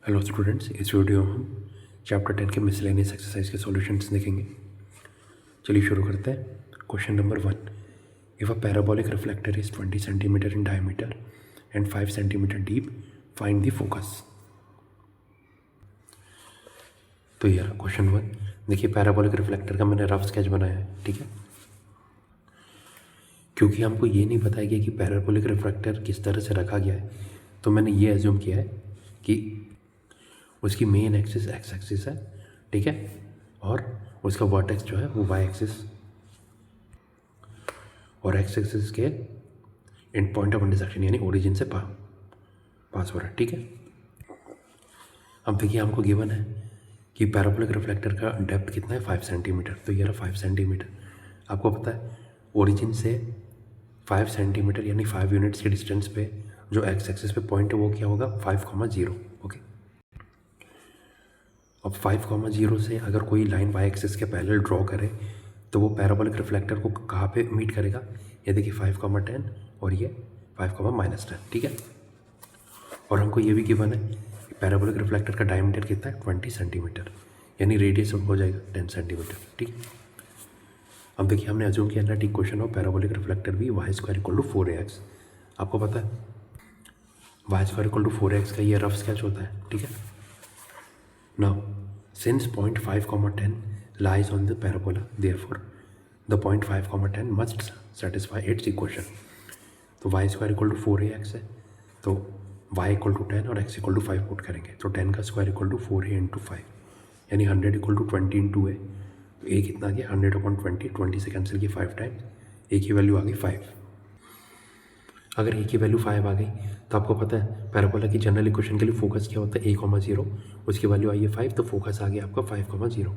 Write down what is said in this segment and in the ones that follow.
Hello students, इस video में हम चैप्टर 10 के मिसलेनियस एक्सरसाइज के सॉल्यूशंस देखेंगे। चलिए शुरू करते हैं। Question number 1, if a parabolic reflector is 20 centimetre in diameter and 5 centimetre deep, find the focus. तो ये रहा क्वेश्चन 1। देखिए, पैराबोलिक रिफ्लेक्टर का मैंने रफ स्केच बनाया है, ठीक है। क्योंकि हमको ये नहीं बताया गया कि पैराबोलिक रिफ्लेक्टर किस तरह से रखा गया है, तो मैंने ये एज्यूम किया है कि उसकी मेन एक्सिस एक्स एक्सिस है, ठीक है, और उसका वर्टेक्स जो है वो वाई एक्सिस और एक्स एक्सिस के इन पॉइंट ऑफ इंटरसेक्शन यानी ओरिजिन से पास हो रहा है, ठीक है। अब देखिए, हमको गिवन है कि पैराबोलिक रिफ्लेक्टर का डेप्थ कितना है, 5 सेंटीमीटर। तो ये रहा 5 सेंटीमीटर। आपको पता है ओरिजिन से 5 सेंटीमीटर यानी 5 यूनिट्स के डिस्टेंस पे जो एक्स एक्सिस पे पॉइंट है वो क्या होगा, 5,0। ओके, अब 5,0 से अगर कोई लाइन वाई एक्सिस के पैरेलल ड्रॉ करे तो वो पैराबोलिक रिफ्लेक्टर को कहाँ पे मीट करेगा, ये देखिए 5,10 और ये 5,-10, ठीक है। और हमको ये भी गिवन है कि पैराबोलिक रिफ्लेक्टर का डायमीटर कितना है, 20 सेंटीमीटर, यानी रेडियस हो जाएगा 10 सेंटीमीटर, ठीक है। अब देखिए, हमने अज्यूम किया ना, ठीक, क्वेश्चन ऑफ पैराबोलिक रिफ्लेक्टर भी y² = 4ax। आपको पता है y² = 4ax का ये रफ स्केच होता है, ठीक है। Now, since point 5, 10 lies on the parabola, therefore the point 5, 10 must satisfy its equation. तो y² = 4ax है, तो y = 10 और x = 5 पुट करेंगे, तो 10 का स्क्वायर = 4a × 5, यानी 100 = 20 × a। तो a कितना आ गया, 100/20, 20 से कैंसिल किया 5 टाइम्स, a की वैल्यू आ गई 5। अगर a की वैल्यू 5 आ गई तो आपको पता है पैराबोला की जनरल इक्वेशन के लिए फोकस क्या होता है, a,0, उसकी वैल्यू आई है 5, तो फोकस आ गया आपका 5,0।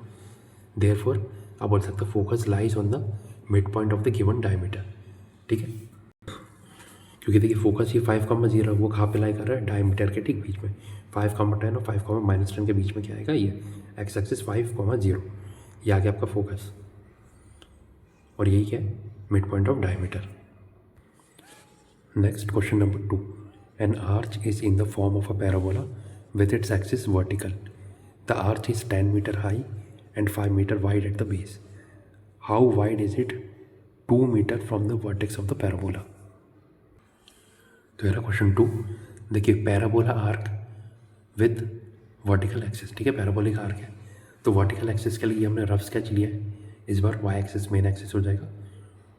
देयरफॉर आप बोल सकते हो focus lies on the mid point of the given diameter, ठीक है। क्योंकि देखिए फोकस ये 5,0 वो कहाँ पे लाई कर रहा है, डायमीटर के ठीक बीच में। 5,10 और 5,-10 के बीच में क्या आएगा, ये एक्स एक्सिस 5,0, ये आ गया आपका फोकस, और यही है mid point of diameter. Next, question number 2. An arch is in the form of a parabola with its axis vertical. The arch is 10 meter high and 5 meter wide at the base. How wide is it 2 meter from the vertex of the parabola? तो ये question 2। देखिए, parabola arc with vertical axis, ठीक है, parabolic arc है, तो vertical axis के लिए हमने रफ स्केच लिया है। इस बार वाई एक्सिस मेन एक्सिस हो जाएगा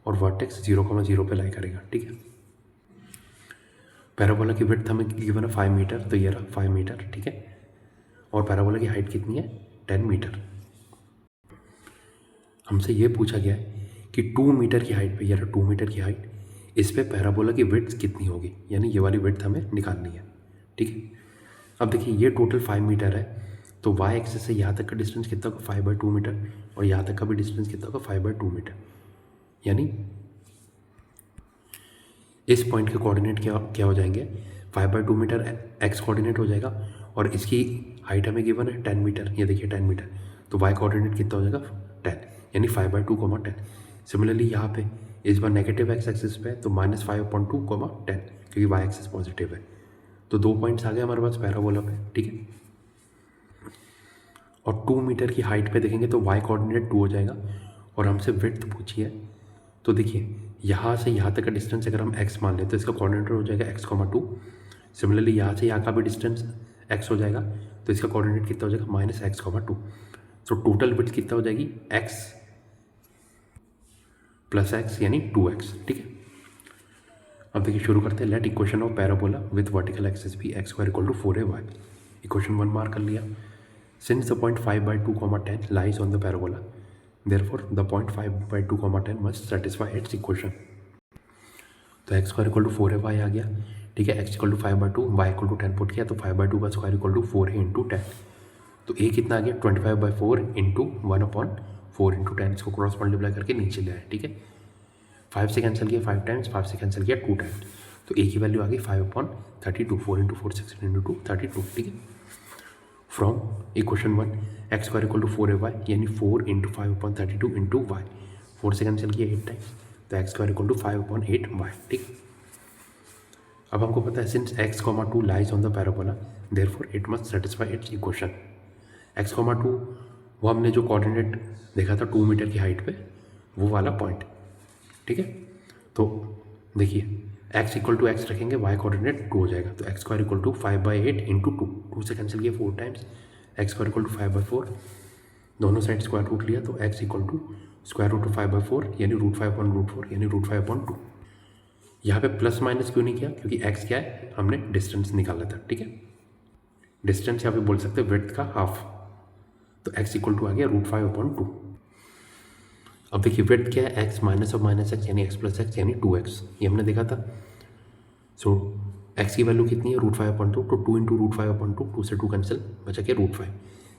और वर्टेक्स 0,0 पे लाई करेगा, ठीक है। पैराबोला की विड्थ हमें गिवन है 5 मीटर, तो ये रहा 5 मीटर, ठीक है। और पैराबोला की हाइट कितनी है, 10 मीटर। हमसे ये पूछा गया है कि 2 मीटर की हाइट पे, ये रहा 2 मीटर की हाइट, इस पे पैराबोला की विड्थ कितनी होगी, यानी ये वाली विड्थ हमें निकालनी है, ठीक है। अब देखिए, ये टोटल 5 मीटर है, तो वाई एक्सिस से यहाँ तक का डिस्टेंस कितना होगा, 5/2 मीटर, और यहाँ तक का भी डिस्टेंस कितना होगा, 5/2 मीटर। यानी इस पॉइंट के कोऑर्डिनेट क्या हो जाएंगे, 5/2 मीटर एक्स कोऑर्डिनेट हो जाएगा, और इसकी हाइट हमें गिवन है 10 मीटर, ये देखिए 10 मीटर, तो वाई कोऑर्डिनेट कितना हो जाएगा 10, यानी 5/2, 10। सिमिलरली यहाँ पे इस बार नेगेटिव एक्स एक्सिस पे तो -5/2, 10, क्योंकि वाई एक्सिस पॉजिटिव है। तो 2 पॉइंट्स आ गए हमारे पास पैराबोला पे, ठीक है। और 2 मीटर की हाइट पे देखेंगे तो वाई कोऑर्डिनेट 2 हो जाएगा, और हमसे विड्थ पूछी है, तो देखिए यहाँ से यहाँ तक का डिस्टेंस अगर हम x मान लें तो इसका कोऑर्डिनेट हो जाएगा x,2। सिमिलरली यहाँ से यहाँ का भी डिस्टेंस x हो जाएगा, तो इसका कोऑर्डिनेट कितना हो जाएगा, -x,2। तो टोटल विड्थ कितना हो जाएगी, x + x यानी 2x, ठीक है। अब देखिए शुरू करते हैं। Let equation of parabola with vertical axis भी x² = 4ay। इक्वेशन 1 मार्क कर लिया। Since the point 5/2, 10 lies on the parabola, therefore the point 5/2, 10 must satisfy its equation। तो x² = 4ay आ गया, ठीक है। x = 5/2, y = 10 पुट किया, तो 5/2 का स्क्वायर = 4a × 10। तो a कितना आ गया, 25/4 × 1/4 × 10। इसको क्रॉस मल्टीप्लाई करके नीचे ले आए, ठीक है। 5 से कैंसिल किया 5 टाइम्स, 5 से कैंसिल किया 2 टाइम्स, तो a की वैल्यू आ गई 5/32, 4 × 4 16 × 2 32, ठीक है। फ्रॉम इक्वेशन 1 x² = 4ay, यानी 4 × 5/32 × y, 4 से कैंसिल किया 8 टाइम्स, तो x² = 5/8y, ठीक। अब हमको पता है since x, 2 lies on the parabola therefore it must satisfy it's equation. x, 2 वो हमने जो कोऑर्डिनेट देखा था 2 मीटर की हाइट पे, वो वाला पॉइंट, ठीक है। तो देखिए x इक्वल टू एक्स रखेंगे, y कोऑर्डिनेट 2 हो जाएगा, तो x square equal to 5/8 into 2 से कैंसिल किया 4 times, x square equal to 5/4, दोनों साइड स्क्वायर रूट लिया तो x equal to square root 5/4 यानी √5/4 यानी √5/2। यहाँ पे प्लस माइनस क्यों नहीं किया, क्योंकि x क्या है, हमने डिस्टेंस निकाला था, ठीक है। डिस्टेंस यहाँ पे बोल सकते हैं विड्थ का हाफ, तो x इक्वल टू आ गया √5/2। अब देखिए विड्थ क्या है, x minus of minus x यानी x प्लस एक्स यानी 2x, ये हमने देखा था। सो x की वैल्यू कितनी है, √5/2, तो 2 इंटू √5/2, 2 से 2 कैंसिल, बचा क्या √5।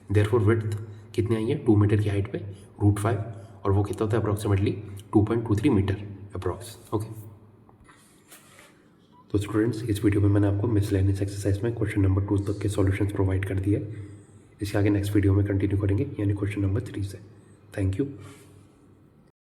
देयरफॉर विड्थ कितनी आई है 2 मीटर की हाइट पे √5, और वो कितना होता है अप्रॉक्सीमेटली 2.23 मीटर अप्रॉक्स, ओके। तो स्टूडेंट्स इस वीडियो में मैंने आपको मिसलेनियस एक्सरसाइज में क्वेश्चन नंबर 2 तक के सॉल्यूशंस प्रोवाइड कर दिए। इसके आगे नेक्स्ट वीडियो में कंटिन्यू करेंगे यानी क्वेश्चन नंबर 3 से। Thank you.